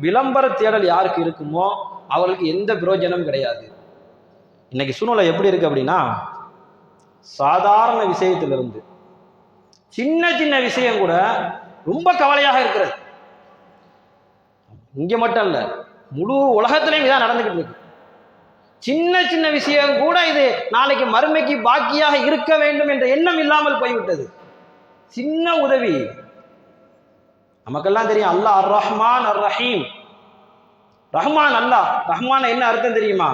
விளம்பர தேடல் யாருக்கு இருக்குமோ அவர்களுக்கு எந்த பிரயோஜனமும் கிடையாது. இன்னைக்கு சூழ்நிலை எப்படி இருக்கு அப்படின்னா, சாதாரண விஷயத்திலிருந்து சின்ன சின்ன விஷயம் கூட ரொம்ப கவலையாக இருக்கிறது. இங்க மட்டும் இல்ல, முழு உலகத்திலையும் இதான் நடந்துகிட்டு இருக்கு. சின்ன சின்ன விஷயம் கூட இது நாளைக்கு மறுமைக்கு பாக்கியாக இருக்க வேண்டும் என்ற எண்ணம் இல்லாமல் போய்விட்டது. சின்ன உதவி, நமக்கெல்லாம் தெரியும், அல்லாஹ் அர் ரஹ்மான் அர் ரஹீம். ரஹ்மான் அல்லாஹ், ரஹ்மான் என்ன அர்த்தம் தெரியுமா,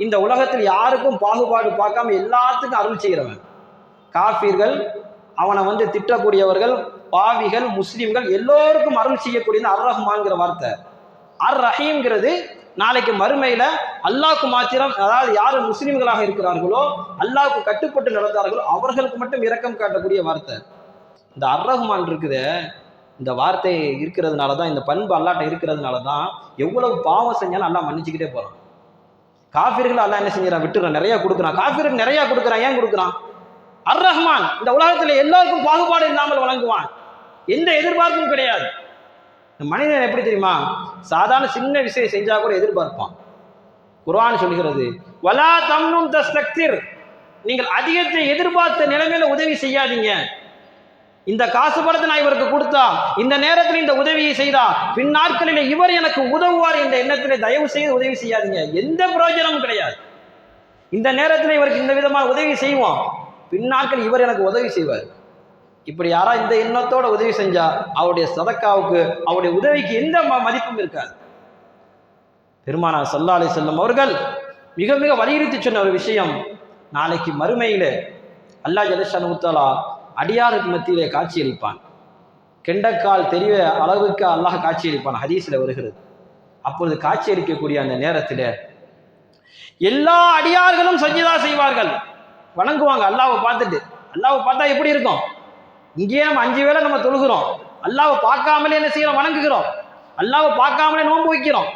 இந்த உலகத்தில் யாருக்கும் பாகுபாடு பார்க்காம எல்லாத்துக்கும் அருள் செய்கிறவன். காஃபிர்கள், அவனை திட்டக்கூடியவர்கள், பாவிகள், முஸ்லிம்கள் எல்லோருக்கும் அருள் செய்யக்கூடிய அர் ரஹ்மான்ங்கிற வார்த்தை. அர் ரஹீம்ங்கிறது நாளைக்கு மறுமையில அல்லாஹ்க்கு மாத்திரம், அதாவது யார் முஸ்லிம்களாக இருக்கிறார்களோ, அல்லாஹ்க்கு கட்டுப்பட்டு நடந்தார்களோ அவர்களுக்கு மட்டும் இரக்கம் காட்டக்கூடிய வார்த்தை. இந்த அர் ரஹ்மான் இருக்குது, இந்த வார்த்தை இருக்கிறதுனால தான், இந்த பண்பு அல்லாட்ட இருக்கிறதுனால தான் எவ்வளவு பாவம் செஞ்சாலும் அல்லாஹ் மன்னிச்சுக்கிட்டே போறான். காஃபிர்கள் அல்லாஹ் என்ன செஞ்சான், விட்டுறான், நிறைய கொடுக்குறான். காஃபிருக்கு நிறைய கொடுக்குறான். ஏன் கொடுக்குறான்? அர் ரஹ்மான் இந்த உலகத்துல எல்லாருக்கும் பாகுபாடு இல்லாமல் வழங்குவான், எந்த எதிர்பார்ப்பும் கிடையாது. மனிதன் எப்படி தெரியுமா, சாதாரண சின்ன விஷயம் செஞ்சா கூட எதிர்பார்ப்பான். குர்ஆன் சொல்கிறது, வலா தம்னுன் தஸ்தக்திர், நீங்கள் அதிகத்தை எதிர்பார்த்த நிலைமையில உதவி செய்யாதீங்க. இந்த காசு படத்தை நான் இவருக்கு கொடுத்தா, இந்த நேரத்தில் இந்த உதவியை செய்தா, பின் நாட்களில் இவர் எனக்கு உதவுவார் என்ற எண்ணத்தில் தயவு செய்து உதவி செய்யாதீங்க. எந்த பிரயோஜனமும் கிடையாது. இந்த நேரத்தில் இவருக்கு இந்த விதமான உதவி செய்வோம், பின் நாட்கள் இவர் எனக்கு உதவி செய்வார். இப்படி யாரா இந்த எண்ணத்தோட உதவி செஞ்சா அவருடைய சதக்காவுக்கு, அவருடைய உதவிக்கு எந்த மதிப்பும் இருக்காது. பெருமானார் ஸல்லல்லாஹு அலைஹி வஸல்லம் அவர்கள் மிக மிக வலியுறுத்தி சொன்ன ஒரு விஷயம், நாளைக்கு மறுமையில அல்லாஹ் ஜல்லஷானு தஆலா அடியாருக்கு மத்தியிலே காட்சியளிப்பான். கெண்டக்கால் தெரிய அளவுக்கு அல்லாஹ் காட்சியளிப்பான், ஹதீஸில் வருகிறது. அப்பொழுது காட்சியளிக்கக்கூடிய அந்த நேரத்தில் எல்லா அடியார்களும் சஜ்ஜதா செய்வார்கள், வணங்குவாங்க அல்லாஹ்வை பார்த்துட்டு. அல்லாஹ்வை பார்த்தா எப்படி இருக்கும்? இங்கேயே நம்ம 5 வேளை நம்ம தொழுகிறோம், அல்லாஹ்வை பார்க்காமலே என்ன செய்யறோம்? வணங்குகிறோம். அல்லாஹ்வை பார்க்காமலே நோன்பு வைக்கிறோம்,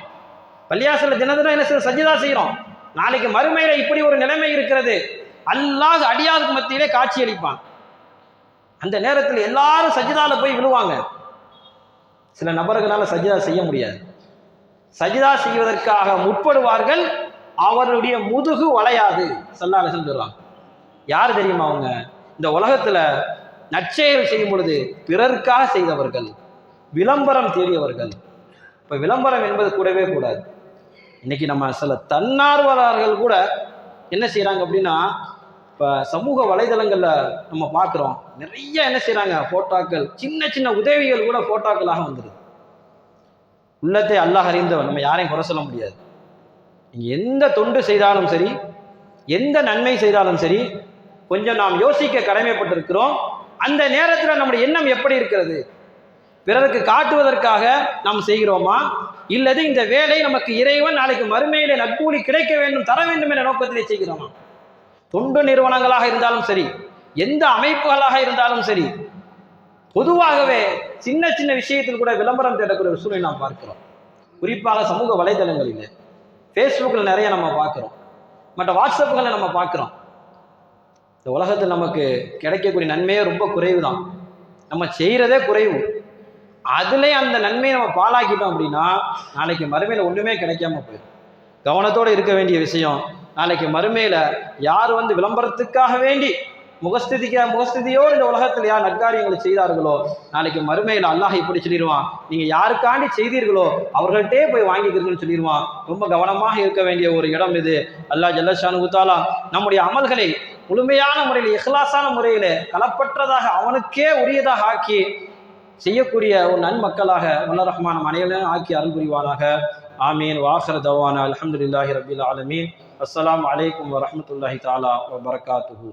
பள்ளியாசல்ல தினதினம் என்ன செய்யறோம்? சஜ்ஜதா செய்கிறோம். நாளைக்கு மறுமையில இப்படி ஒரு நிலைமை இருக்கிறது. அல்லாஹ் அடியாருக்கு மத்தியிலே காட்சியளிப்பான். அந்த நேரத்தில் எல்லாரும் சஜ்ஜதால போய் விழுவாங்க. சில நபர்களால் சஜ்ஜதா செய்ய முடியாது. சஜ்ஜதா செய்வதற்காக முற்படுவார்கள், அவருடைய முதுகு வளையாது. ஸல்லல்லாஹு அலைஹி வஸல்லம் சொல்றாங்க. யார் தெரியுமா அவங்க? இந்த உலகத்துல நற்செயல் செய்யும் பொழுது பிறருக்காக செய்தவர்கள், விளம்பரம் தேடியவர்கள். இப்ப விளம்பரம் என்பது கூடவே கூடாது. இன்னைக்கு நம்ம சில தன்னார்வலர்கள் கூட என்ன செய்யறாங்க அப்படின்னா, இப்போ சமூக வலைதளங்கள்ல நம்ம பார்க்குறோம், நிறைய என்ன செய்யறாங்க, போட்டோக்கள், சின்ன சின்ன உதவிகள் கூட போட்டோக்களாக வந்துடுது. உள்ளத்தை அல்லாஹ் அறிந்தவன், நம்ம யாரையும் குறை சொல்ல முடியாது. நீங்க எந்த தொண்டு செய்தாலும் சரி, எந்த நன்மை செய்தாலும் சரி, கொஞ்சம் நாம் யோசிக்க கடமைப்பட்டிருக்கிறோம். அந்த நேரத்தில் நம்முடைய எண்ணம் எப்படி இருக்கிறது? பிறருக்கு காட்டுவதற்காக நாம் செய்கிறோமா, இல்லது இந்த வேலை நமக்கு இறைவன் நாளைக்கு மறுமையிலே நற்கூலி கிடைக்க வேண்டும், தர வேண்டும் என்ற நோக்கத்திலே செய்கிறோமா? தொண்டு நிறுவனங்களாக இருந்தாலும் சரி, எந்த அமைப்புகளாக இருந்தாலும் சரி, பொதுவாகவே சின்ன சின்ன விஷயத்தில் கூட விளம்பரம் தேடக்கூடிய ஒரு சூழ்நிலை நாம் பார்க்கிறோம். குறிப்பாக சமூக வலைதளங்களில், ஃபேஸ்புக்கில் நிறைய நம்ம பார்க்கிறோம், மற்ற வாட்ஸ்அப்புகளில் நம்ம பார்க்கிறோம். இந்த உலகத்தில் நமக்கு கிடைக்கக்கூடிய நன்மையே ரொம்ப குறைவு தான், நம்ம செய்கிறதே குறைவு. அதுலேயே அந்த நன்மையை நம்ம பாழாக்கிட்டோம் அப்படின்னா நாளைக்கு மறுமையில் ஒன்றுமே கிடைக்காம போயிடும். கவனத்தோடு இருக்க வேண்டிய விஷயம், நாளைக்கு மறுமையில் யார் வந்து விளம்பரத்துக்காக வேண்டி முகஸ்திதியோடு இந்த உலகத்தில் யார் நற்காரியங்களை செய்தார்களோ, நாளைக்கு மறுமையில் அல்லாஹ் இப்படி சொல்லிடுவான், நீங்கள் யாருக்காண்டி செய்தீர்களோ அவர்கள்ட்டே போய் வாங்கிக்கிறீங்கன்னு சொல்லிடுவான். ரொம்ப கவனமாக இருக்க வேண்டிய ஒரு இடம் இது. அல்லாஹ் ஜல்லஷானு தஆலா நம்முடைய அமல்களை முழுமையான முறையில், இஹ்லாஸான முறையில், களப்பற்றதாக அவனுக்கே உரியதாக ஆக்கி செய்யக்கூடிய ஒரு நன்மக்களாக வல்ல ரஹ்மான் நம் அனைவரையும் ஆக்கி அருள் புரிவானாக. ஆமீன். வாஹிர தவானா அல்ஹம்துலில்லாஹி ரப்பில் ஆலமீன். அஸ்ஸலாமு அலைக்கும் வரஹ்மத்துல்லாஹி தஆலா வபரகாத்துஹு.